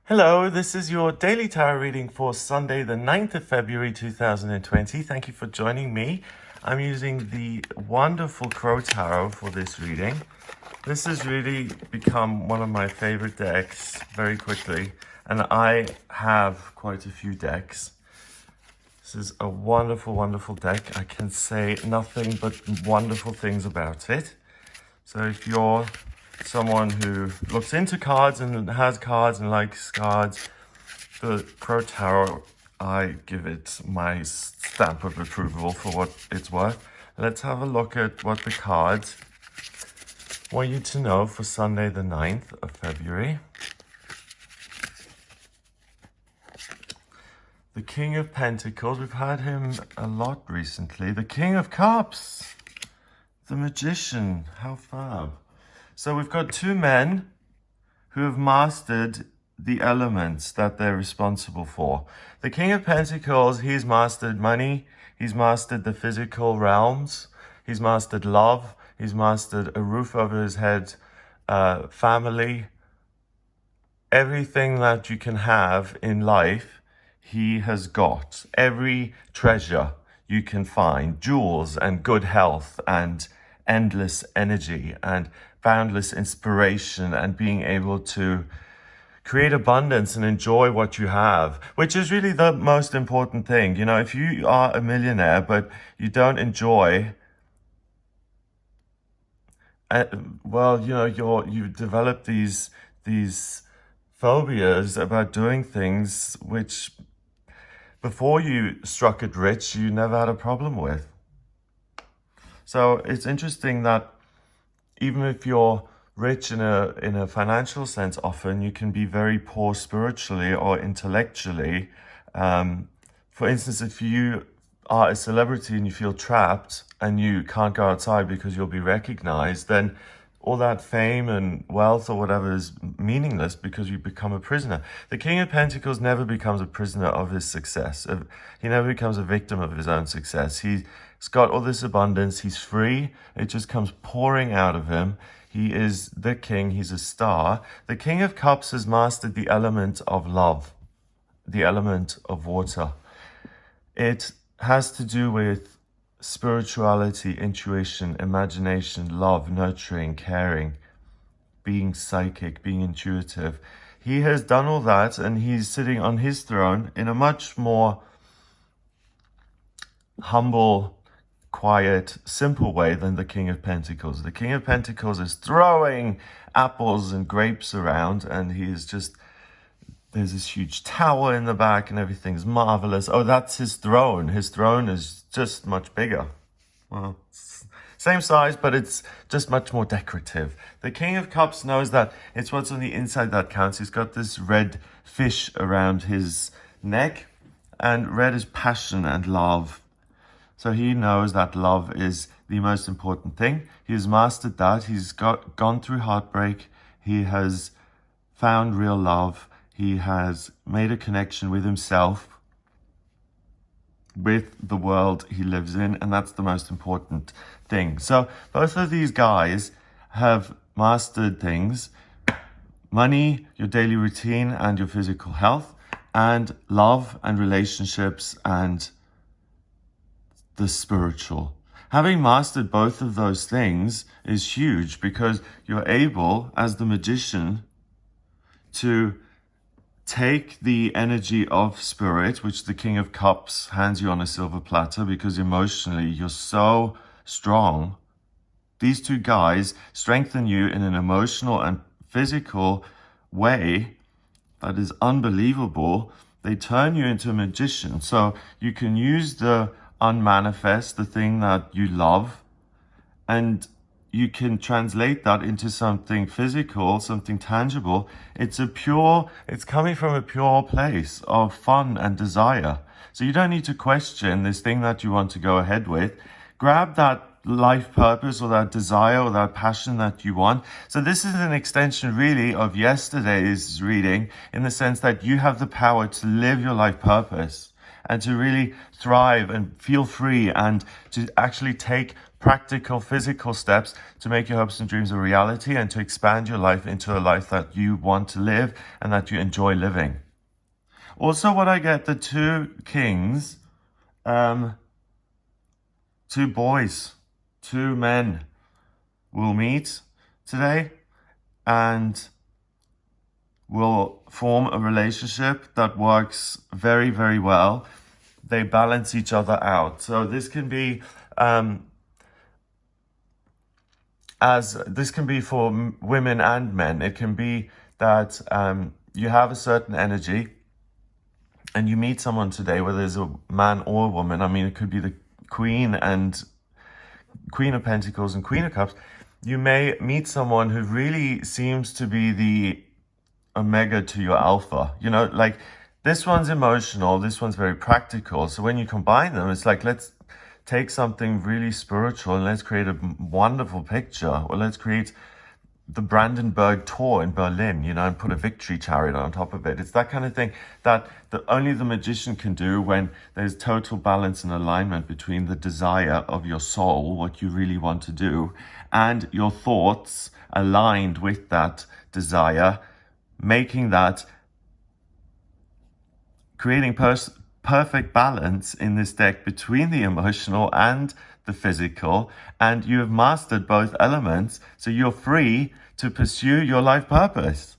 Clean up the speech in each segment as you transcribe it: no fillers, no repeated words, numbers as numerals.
Hello, this is your daily tarot reading for Sunday, the 9th of February 2020. Thank you for joining me. I'm using the wonderful Crow Tarot for this reading. This has really become one of my favorite decks very quickly, and I have quite a few decks. This is a wonderful, wonderful deck. I can say nothing but wonderful things about it. So if you're someone who looks into cards and has cards and likes cards, the Crow Tarot, I give it my stamp of approval for what it's worth. Let's have a look at what the cards want you to know for Sunday the 9th of February. The King of Pentacles, we've had him a lot recently. The King of Cups, the Magician, how fab. So we've got two men who have mastered the elements that they're responsible for. The King of Pentacles, he's mastered money, he's mastered the physical realms, he's mastered love, he's mastered a roof over his head, family, everything that you can have in life, he has got. Every treasure you can find, jewels and good health and endless energy and boundless inspiration and being able to create abundance and enjoy what you have, which is really the most important thing. You know, if you are a millionaire but you don't enjoy, well, you know, you've developed these phobias about doing things which before you struck it rich, you never had a problem with. So it's interesting that even if you're rich in a financial sense, often you can be very poor spiritually or intellectually. For instance, if you are a celebrity and you feel trapped and you can't go outside because you'll be recognized, then all that fame and wealth or whatever is meaningless because you become a prisoner. The King of Pentacles never becomes a prisoner of his success. He never becomes a victim of his own success. He's got all this abundance. He's free. It just comes pouring out of him. He is the king. He's a star. The King of Cups has mastered the element of love, the element of water. It has to do with spirituality, intuition, imagination, love, nurturing, caring, being psychic, being intuitive. He has done all that, and he's sitting on his throne in a much more humble, quiet, simple way than the King of Pentacles. The King of Pentacles is throwing apples and grapes around, and he is just, there's this huge tower in the back and everything's marvelous. Oh, that's his throne. His throne is just much bigger. Well, same size, but it's just much more decorative. The King of Cups knows that it's what's on the inside that counts. He's got this red fish around his neck, and red is passion and love. So he knows that love is the most important thing. He has mastered that. He's gone through heartbreak. He has found real love. He has made a connection with himself, with the world he lives in, and that's the most important thing. So both of these guys have mastered things: money, your daily routine, and your physical health, and love and relationships and the spiritual. Having mastered both of those things is huge, because you're able, as the magician, to take the energy of spirit, which the King of Cups hands you on a silver platter, because emotionally you're so strong. These two guys strengthen you in an emotional and physical way that is unbelievable. They turn you into a magician. So you can use the unmanifest, the thing that you love, and you can translate that into something physical, something tangible. It's coming from a pure place of fun and desire. So you don't need to question this thing that you want to go ahead with. Grab that life purpose or that desire or that passion that you want. So this is an extension really of yesterday's reading, in the sense that you have the power to live your life purpose. and to really thrive and feel free and to actually take practical physical steps to make your hopes and dreams a reality and to expand your life into a life that you want to live and that you enjoy living. Also, what I get, the two kings, two boys, two men will meet today and will form a relationship that works very, very well. They balance each other out. So this can be this can be for women and men. It can be that you have a certain energy and you meet someone today, whether it's a man or a woman. I mean, it could be the Queen of Pentacles and Queen of Cups. You may meet someone who really seems to be the omega to your alpha. You know, like this one's emotional, this one's very practical. So when you combine them, it's like, let's take something really spiritual and let's create a wonderful picture. Or let's create the Brandenburg Tor in Berlin, you know, and put a victory chariot on top of it. It's that kind of thing that only the magician can do when there's total balance and alignment between the desire of your soul, what you really want to do, and your thoughts aligned with that desire, making that, creating perfect balance in this deck between the emotional and the physical, and you have mastered both elements, so you're free to pursue your life purpose.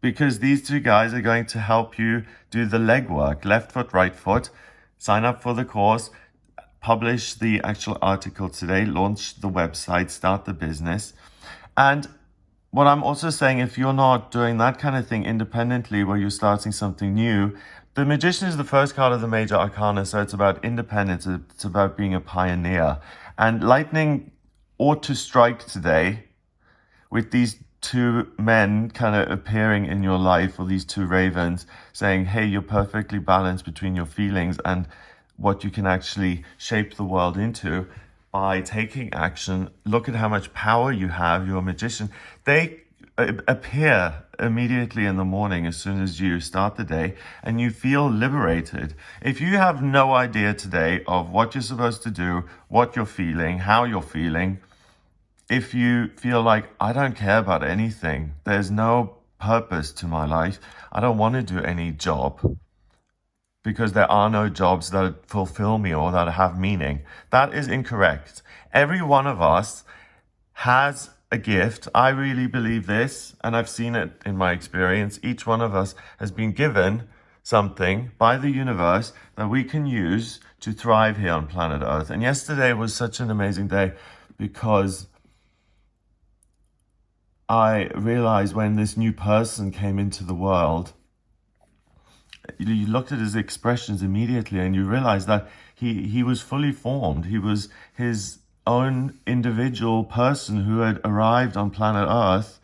Because these two guys are going to help you do the legwork, left foot, right foot, sign up for the course, publish the actual article today, launch the website, start the business. And what I'm also saying, if you're not doing that kind of thing independently, where you're starting something new, the Magician is the first card of the major arcana, so it's about independence, it's about being a pioneer. And lightning ought to strike today with these two men kind of appearing in your life, or these two ravens saying, hey, you're perfectly balanced between your feelings and what you can actually shape the world into by taking action. Look at how much power you have, you're a magician. They appear immediately in the morning as soon as you start the day, and you feel liberated. If you have no idea today of what you're supposed to do, what you're feeling, how you're feeling, if you feel like, I don't care about anything, there's no purpose to my life, I don't want to do any job because there are no jobs that fulfill me or that have meaning, that is incorrect. Every one of us has a gift. I really believe this, and I've seen it in my experience. Each one of us has been given something by the universe that we can use to thrive here on planet Earth. And yesterday was such an amazing day because I realized when this new person came into the world, you looked at his expressions immediately and you realized that he was fully formed. He was his own individual person who had arrived on planet Earth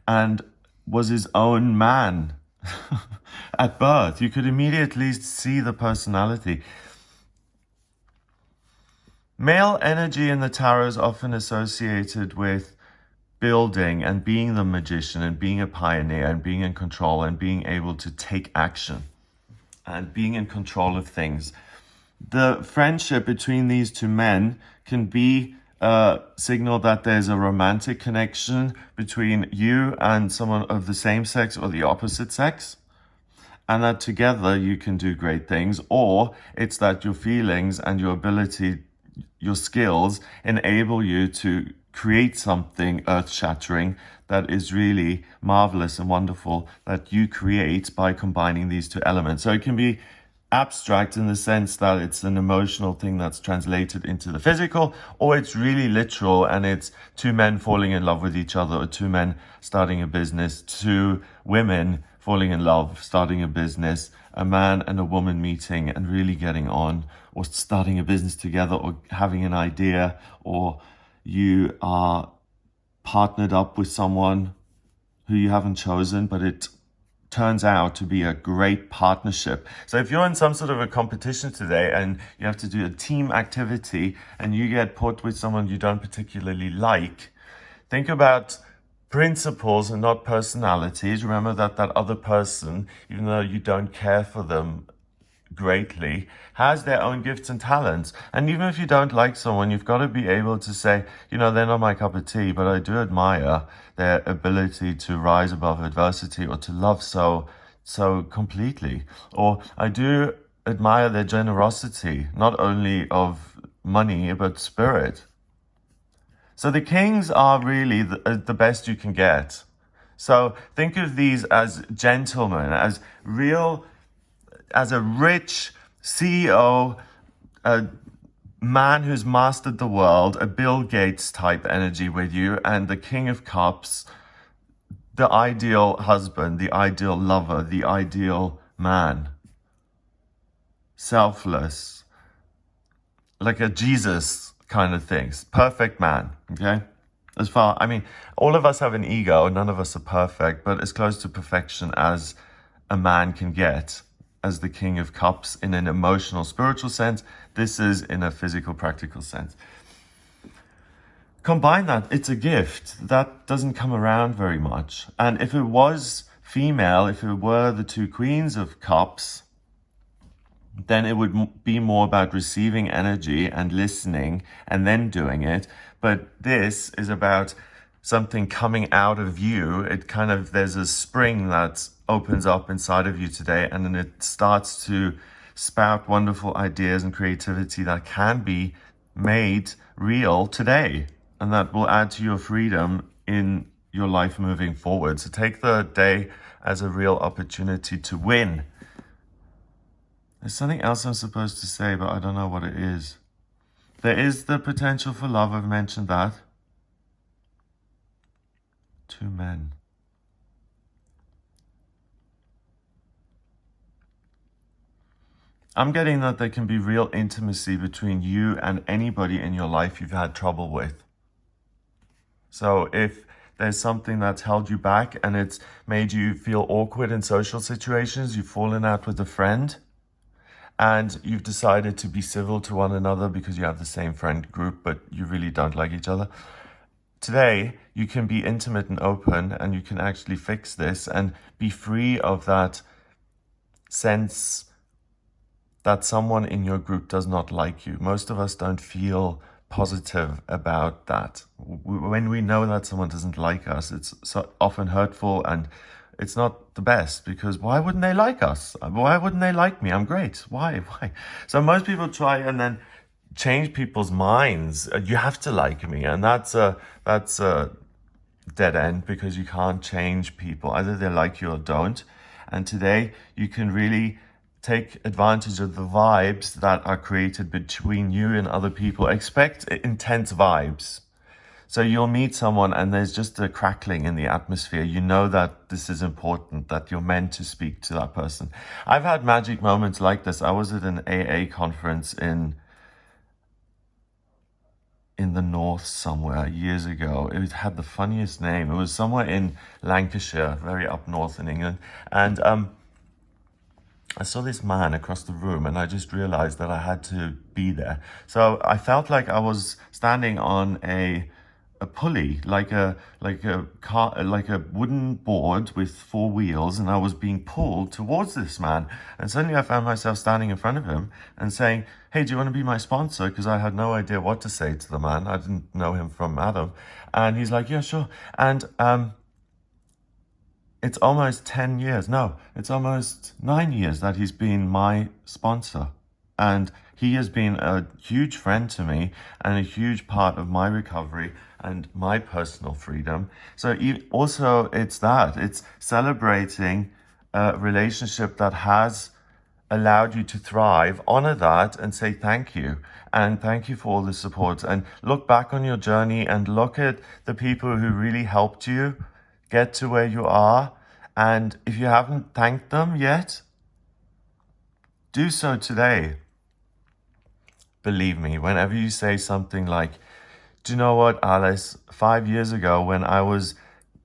and was his own man at birth. You could immediately see the personality. Male energy in the tarot is often associated with building and being the magician and being a pioneer and being in control and being able to take action and being in control of things. The friendship between these two men can be a signal that there's a romantic connection between you and someone of the same sex or the opposite sex, and that together you can do great things. Or it's that your feelings and your ability, your skills enable you to create something earth-shattering that is really marvelous and wonderful that you create by combining these two elements. So it can be abstract in the sense that it's an emotional thing that's translated into the physical, or it's really literal and it's two men falling in love with each other, or two men starting a business, two women falling in love, starting a business, a man and a woman meeting and really getting on, or starting a business together, or having an idea, or you are partnered up with someone who you haven't chosen, but it turns out to be a great partnership. So if you're in some sort of a competition today and you have to do a team activity and you get put with someone you don't particularly like, think about principles and not personalities. Remember that other person, even though you don't care for them greatly has their own gifts and talents. And even if you don't like someone, you've got to be able to say, you know, they're not my cup of tea, but I do admire their ability to rise above adversity or to love so completely. Or I do admire their generosity, not only of money, but spirit. So the kings are really the best you can get. So think of these as gentlemen, as a rich CEO, a man who's mastered the world, a Bill Gates type energy with you, and the King of Cups, the ideal husband, the ideal lover, the ideal man. Selfless, like a Jesus kind of things. Perfect man, okay? All of us have an ego, none of us are perfect, but as close to perfection as a man can get as the King of Cups in an emotional, spiritual sense. This is in a physical, practical sense. Combine that, it's a gift. That doesn't come around very much. And if it was female, if it were the two Queens of Cups, then it would be more about receiving energy and listening and then doing it. But this is about something coming out of you. There's a spring that opens up inside of you today, and then it starts to spout wonderful ideas and creativity that can be made real today, and that will add to your freedom in your life moving forward. So take the day as a real opportunity to win. There's something else I'm supposed to say, but I don't know what it is. There is the potential for love. I've mentioned that. Two men. I'm getting that there can be real intimacy between you and anybody in your life you've had trouble with. So if there's something that's held you back and it's made you feel awkward in social situations, you've fallen out with a friend, and you've decided to be civil to one another because you have the same friend group, but you really don't like each other. Today, you can be intimate and open, and you can actually fix this and be free of that sense that someone in your group does not like you. Most of us don't feel positive about that. When we know that someone doesn't like us, it's so often hurtful, and it's not the best, because why wouldn't they like us? Why wouldn't they like me? I'm great. Why? So most people try and then change people's minds. You have to like me, and that's a dead end, because you can't change people. Either they like you or don't. And today you can really take advantage of the vibes that are created between you and other people. Expect intense vibes. So you'll meet someone and there's just a crackling in the atmosphere. You know that this is important, that you're meant to speak to that person. I've had magic moments like this. I was at an AA conference in the north somewhere years ago. It had the funniest name. It was somewhere in Lancashire, very up north in England. And I saw this man across the room, and I just realized that I had to be there. So I felt like I was standing on a pulley, like a wooden board with four wheels, and I was being pulled towards this man. And suddenly I found myself standing in front of him and saying, "Hey, do you want to be my sponsor?" Because I had no idea what to say to the man. I didn't know him from Adam. And he's like, "Yeah, sure." And it's almost 10 years. No, it's almost 9 years that he's been my sponsor. And he has been a huge friend to me and a huge part of my recovery and my personal freedom. So also it's celebrating a relationship that has allowed you to thrive. Honor that and say thank you. And thank you for all the support. And look back on your journey and look at the people who really helped you get to where you are. And if you haven't thanked them yet, do so today. Believe me, whenever you say something like, "Do you know what, Alice, 5 years ago when I was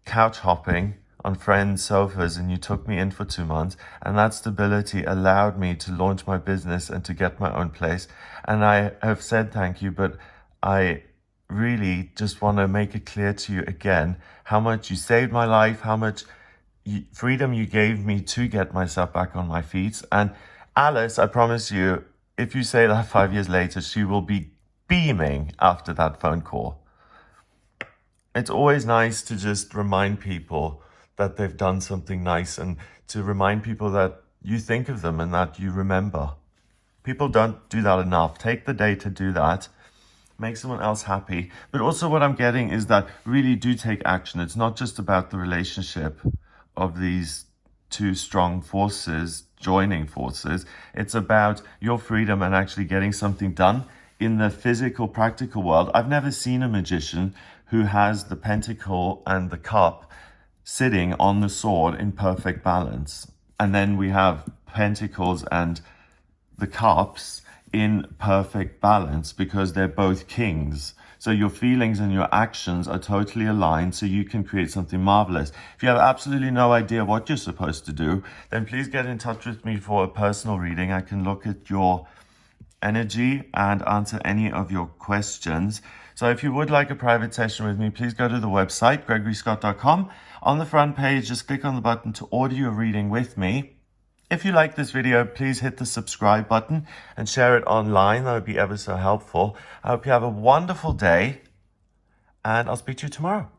couch hopping on friends' sofas and you took me in for 2 months, and that stability allowed me to launch my business and to get my own place, and I have said thank you, but I really just want to make it clear to you again how much you saved my life, how much freedom you gave me to get myself back on my feet, and Alice, I promise you, if you say that 5 years later, she will be beaming after that phone call. It's always nice to just remind people that they've done something nice and to remind people that you think of them and that you remember. People don't do that enough. Take the day to do that. Make someone else happy. But also what I'm getting is that really do take action. It's not just about the relationship of these two strong forces joining forces. It's about your freedom and actually getting something done in the physical, practical world. I've never seen a magician who has the pentacle and the cup sitting on the sword in perfect balance. And then we have pentacles and the cups in perfect balance because they're both kings. So your feelings and your actions are totally aligned so you can create something marvelous. If you have absolutely no idea what you're supposed to do, then please get in touch with me for a personal reading. I can look at your energy and answer any of your questions. So if you would like a private session with me, please go to the website, gregoryscott.com. On the front page, just click on the button to order your reading with me. If you like this video, please hit the subscribe button and share it online. That would be ever so helpful. I hope you have a wonderful day, and I'll speak to you tomorrow.